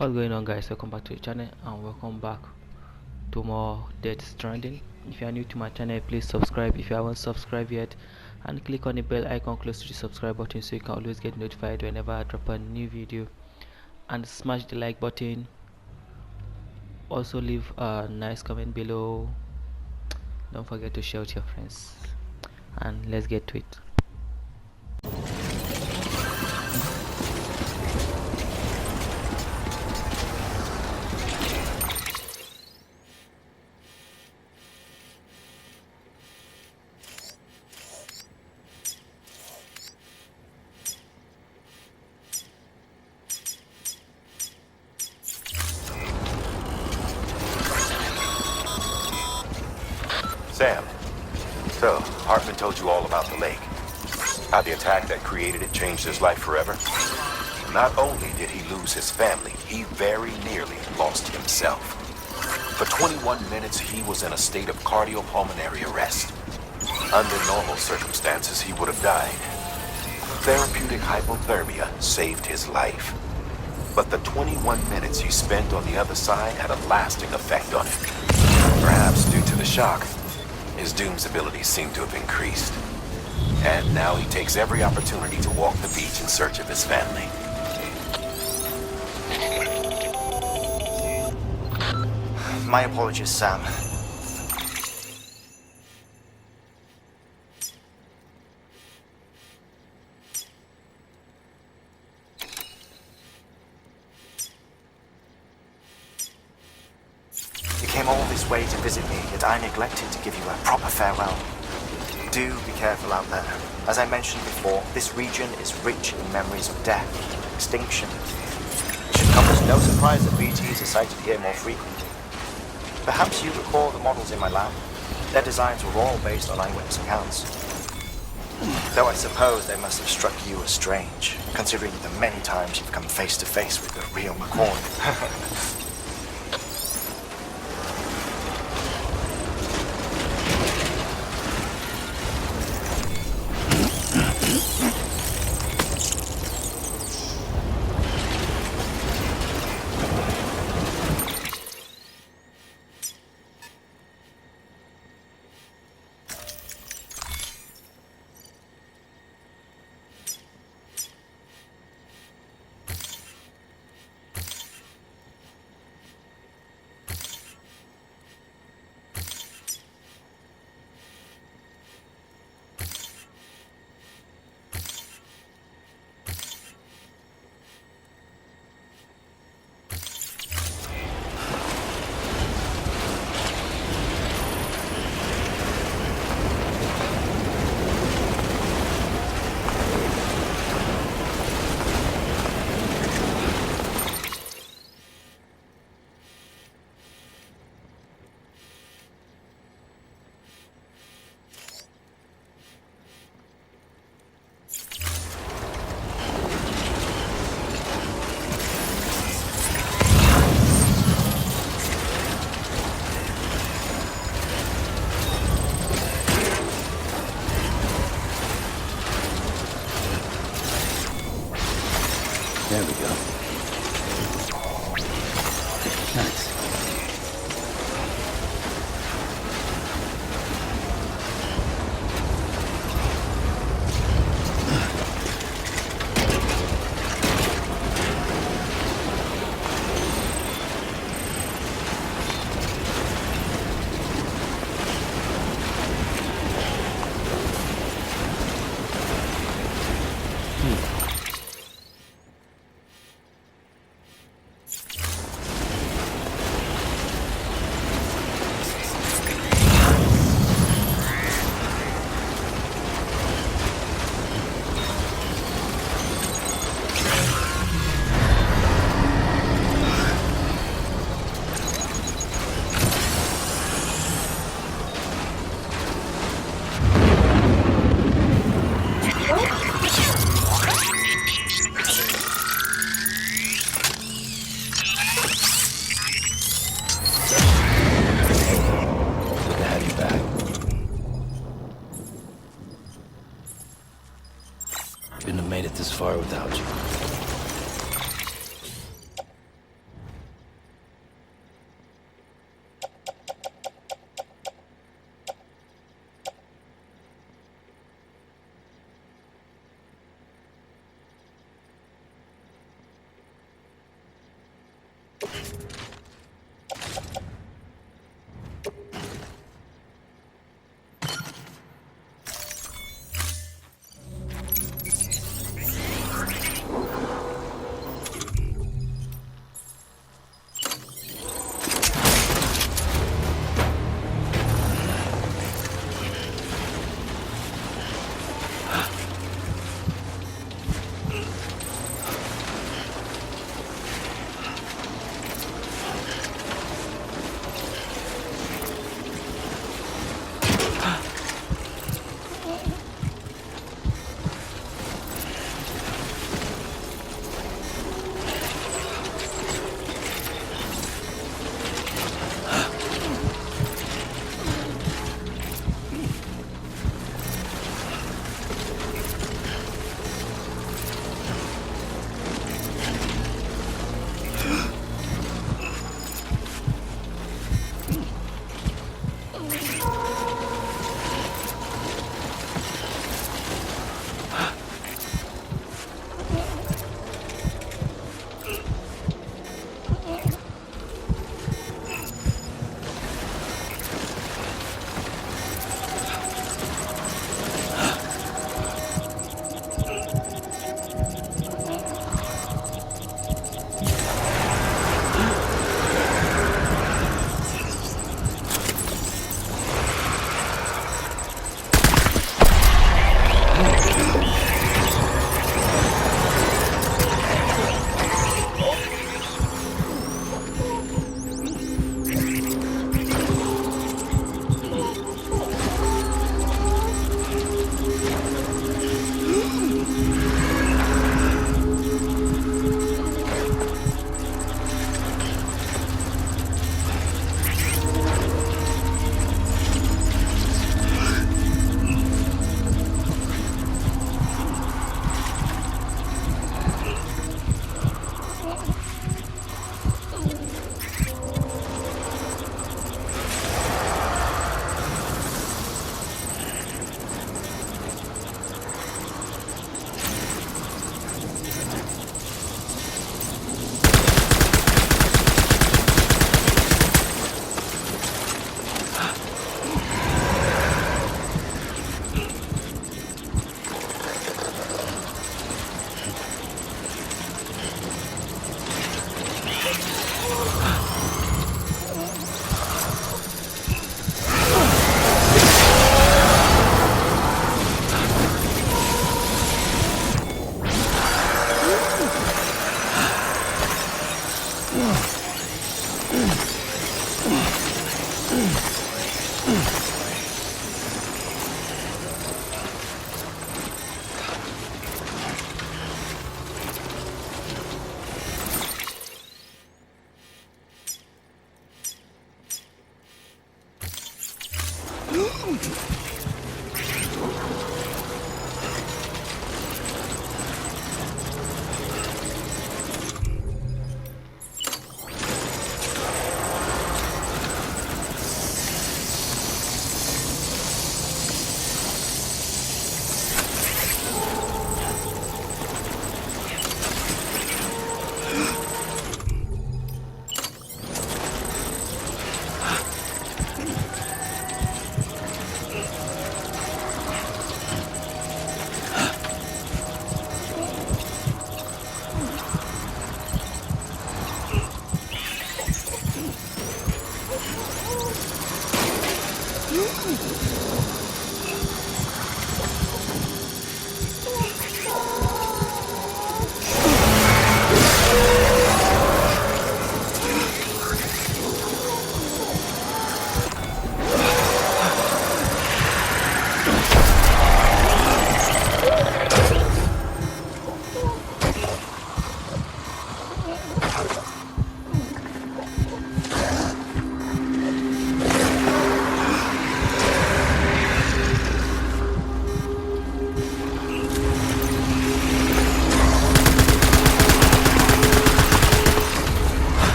What's going on, guys? Welcome back to the channel and welcome back to more Death Stranding. If you are new to my channel, please subscribe if you haven't subscribed yet, and click on the bell icon close to the subscribe button so you can always get notified whenever I drop a new video, and smash the like button. Also leave a nice comment below. Don't forget to share with your friends, and let's get to it. Sam, so Hartman told you all about the lake. How the attack that created it changed his life forever? Not only did he lose his family, he very nearly lost himself. For 21 minutes, he was in a state of cardiopulmonary arrest. Under normal circumstances, he would have died. Therapeutic hypothermia saved his life. But the 21 minutes he spent on the other side had a lasting effect on him. Perhaps due to the shock, his Doom's abilities seem to have increased. And now he takes every opportunity to walk the beach in search of his family. My apologies, Sam. You came all this way to visit me, yet I neglected to give you a proper farewell. Do be careful out there. As I mentioned before, this region is rich in memories of death, extinction. It should come as no surprise that BTs are sighted here more frequently. Perhaps you recall the models in my lab? Their designs were all based on eyewitness accounts. Though I suppose they must have struck you as strange, considering the many times you've come face to face with the real McCoy.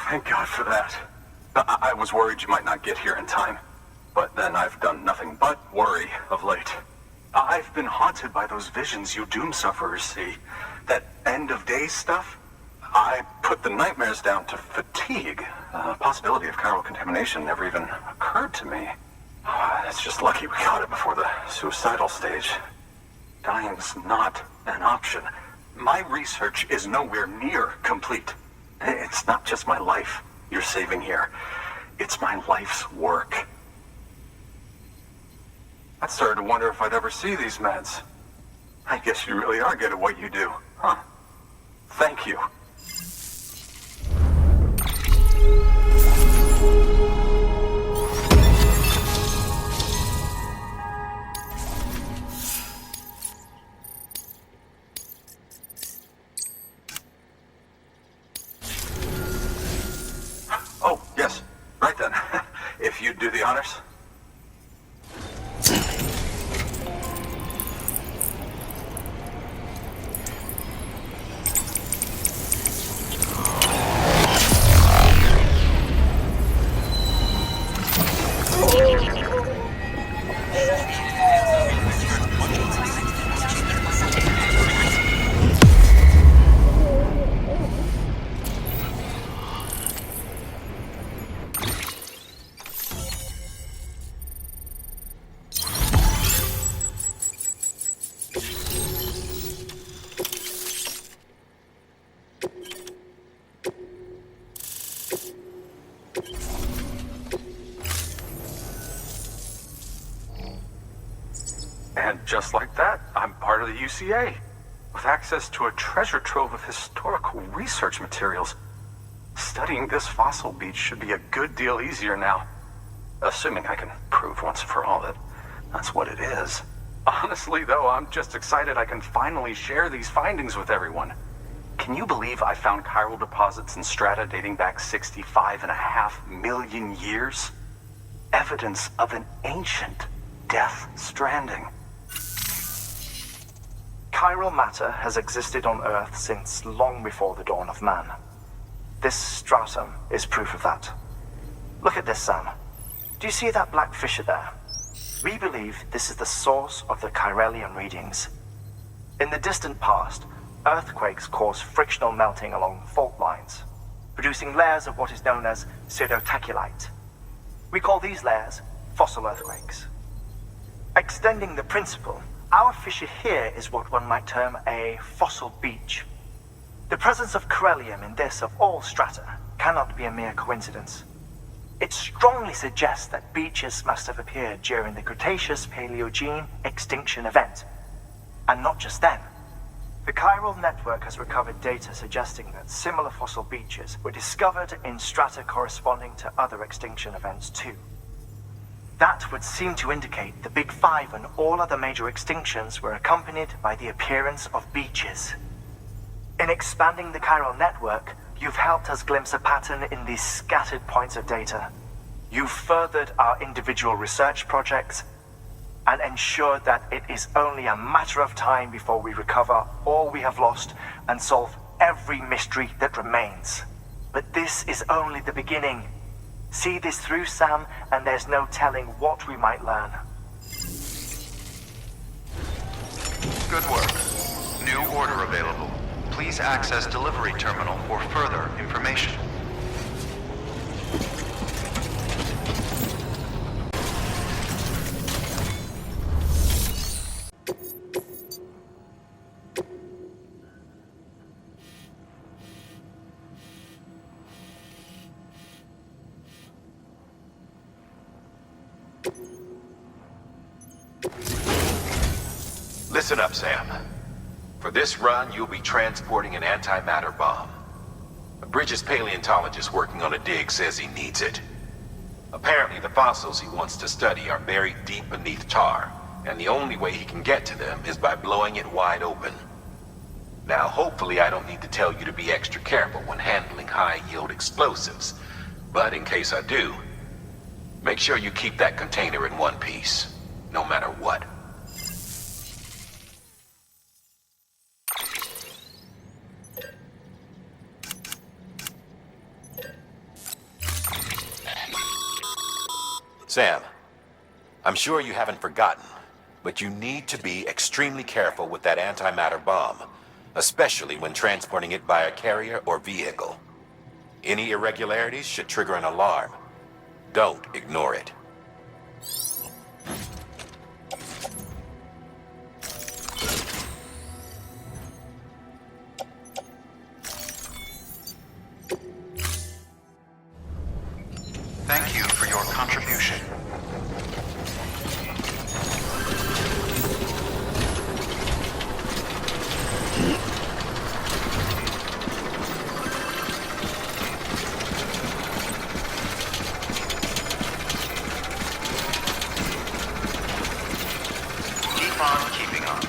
Thank God for that. I was worried you might not get here in time. But then I've done nothing but worry of late. I've been haunted by those visions you doom sufferers see. That end of days stuff. I put the nightmares down to fatigue. The possibility of chiral contamination never even occurred to me. It's just lucky we got it before the suicidal stage. Dying's not an option. My research is nowhere near complete. It's not just my life you're saving here. It's my life's work. I started to wonder if I'd ever see these meds. I guess you really are good at what you do, huh? Thank you. Oh, yes. Right then. If you'd do the honors. And just like that, I'm part of the UCA, with access to a treasure trove of historical research materials. Studying this fossil beach should be a good deal easier now, assuming I can prove once and for all that that's what it is. Honestly, though, I'm just excited I can finally share these findings with everyone. Can you believe I found chiral deposits in strata dating back 65.5 million years? Evidence of an ancient death stranding. Chiral matter has existed on Earth since long before the dawn of man. This stratum is proof of that. Look at this, Sam. Do you see that black fissure there? We believe this is the source of the Chiralian readings. In the distant past, earthquakes cause frictional melting along fault lines, producing layers of what is known as pseudotaculite. We call these layers fossil earthquakes. Extending the principle, our fissure here is what one might term a fossil beach. The presence of corellium in this of all strata cannot be a mere coincidence. It strongly suggests that beaches must have appeared during the Cretaceous-Paleogene extinction event. And not just then. The chiral network has recovered data suggesting that similar fossil beaches were discovered in strata corresponding to other extinction events too. That would seem to indicate the Big Five and all other major extinctions were accompanied by the appearance of beaches. In expanding the chiral network, you've helped us glimpse a pattern in these scattered points of data. You've furthered our individual research projects and ensured that it is only a matter of time before we recover all we have lost and solve every mystery that remains. But this is only the beginning. See this through, Sam, and there's no telling what we might learn. Good work. New order available. Please access delivery terminal for further information. Listen up, Sam. For this run, you'll be transporting an antimatter bomb. A Bridges paleontologist working on a dig says he needs it. Apparently, the fossils he wants to study are buried deep beneath tar, and the only way he can get to them is by blowing it wide open. Now, hopefully I don't need to tell you to be extra careful when handling high-yield explosives, but in case I do, make sure you keep that container in one piece, no matter what. Sam, I'm sure you haven't forgotten, but you need to be extremely careful with that antimatter bomb, especially when transporting it by a carrier or vehicle. Any irregularities should trigger an alarm. Don't ignore it. Thank you for your contribution. Keep on keeping on.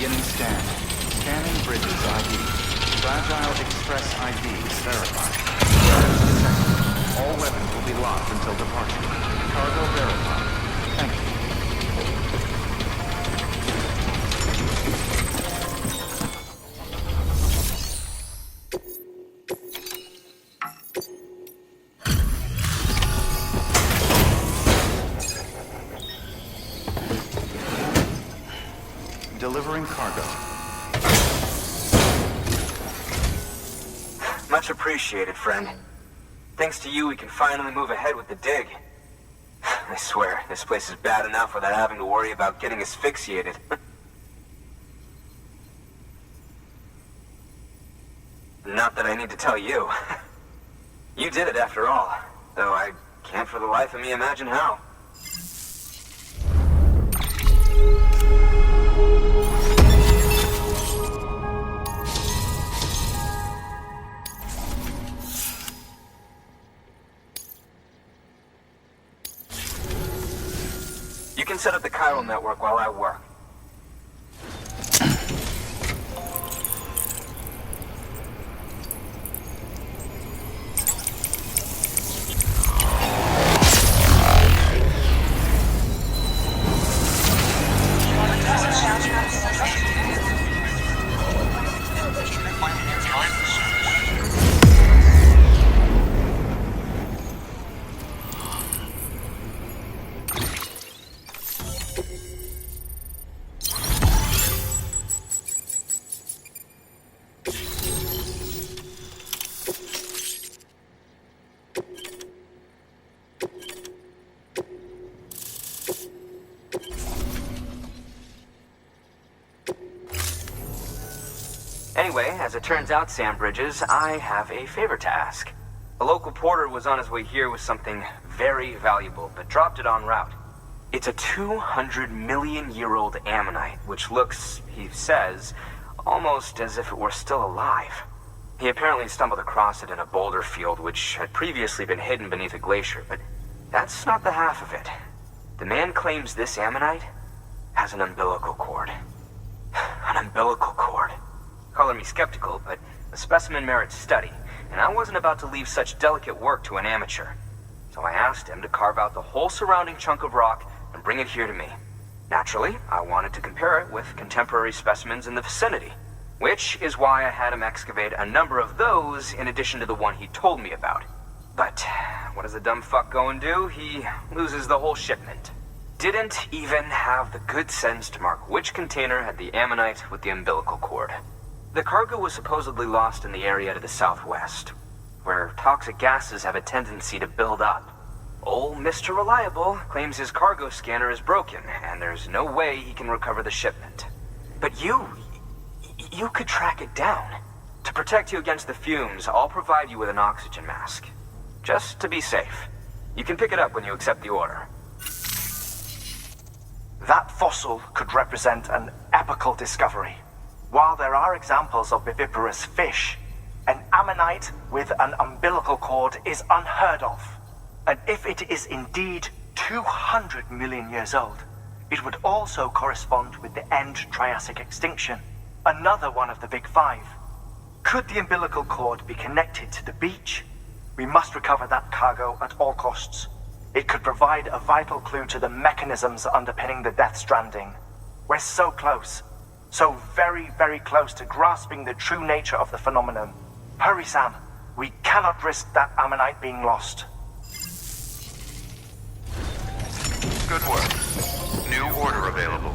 Beginning scan. Scanning bridges ID. Fragile Express IDs verified. Strands detected. All weapons will be locked until departure. Cargo verified. Thank you. Delivering cargo. Much appreciated, friend. Thanks to you, we can finally move ahead with the dig. I swear, this place is bad enough without having to worry about getting asphyxiated. Not that I need to tell you. You did it after all, though I can't for the life of me imagine how. You can set up the chiral network while I work. Anyway, as it turns out, Sam Bridges, I have a favor to ask. A local porter was on his way here with something very valuable, but dropped it en route. It's a 200-million-year-old ammonite, which looks, he says, almost as if it were still alive. He apparently stumbled across it in a boulder field which had previously been hidden beneath a glacier, but that's not the half of it. The man claims this ammonite has an umbilical cord. An umbilical cord. Color me skeptical, but the specimen merits study, and I wasn't about to leave such delicate work to an amateur. So I asked him to carve out the whole surrounding chunk of rock and bring it here to me. Naturally, I wanted to compare it with contemporary specimens in the vicinity, which is why I had him excavate a number of those in addition to the one he told me about. But what does the dumb fuck go and do? He loses the whole shipment. Didn't even have the good sense to mark which container had the ammonite with the umbilical cord. The cargo was supposedly lost in the area to the southwest, where toxic gases have a tendency to build up. Old Mr. Reliable claims his cargo scanner is broken, and there's no way he can recover the shipment. But you could track it down. To protect you against the fumes, I'll provide you with an oxygen mask. Just to be safe. You can pick it up when you accept the order. That fossil could represent an epical discovery. While there are examples of viviparous fish, an ammonite with an umbilical cord is unheard of. And if it is indeed 200 million years old, it would also correspond with the end Triassic extinction, another one of the Big Five. Could the umbilical cord be connected to the beach? We must recover that cargo at all costs. It could provide a vital clue to the mechanisms underpinning the Death Stranding. We're so close. So very, very close to grasping the true nature of the phenomenon. Hurry, Sam. We cannot risk that ammonite being lost. Good work. New order available.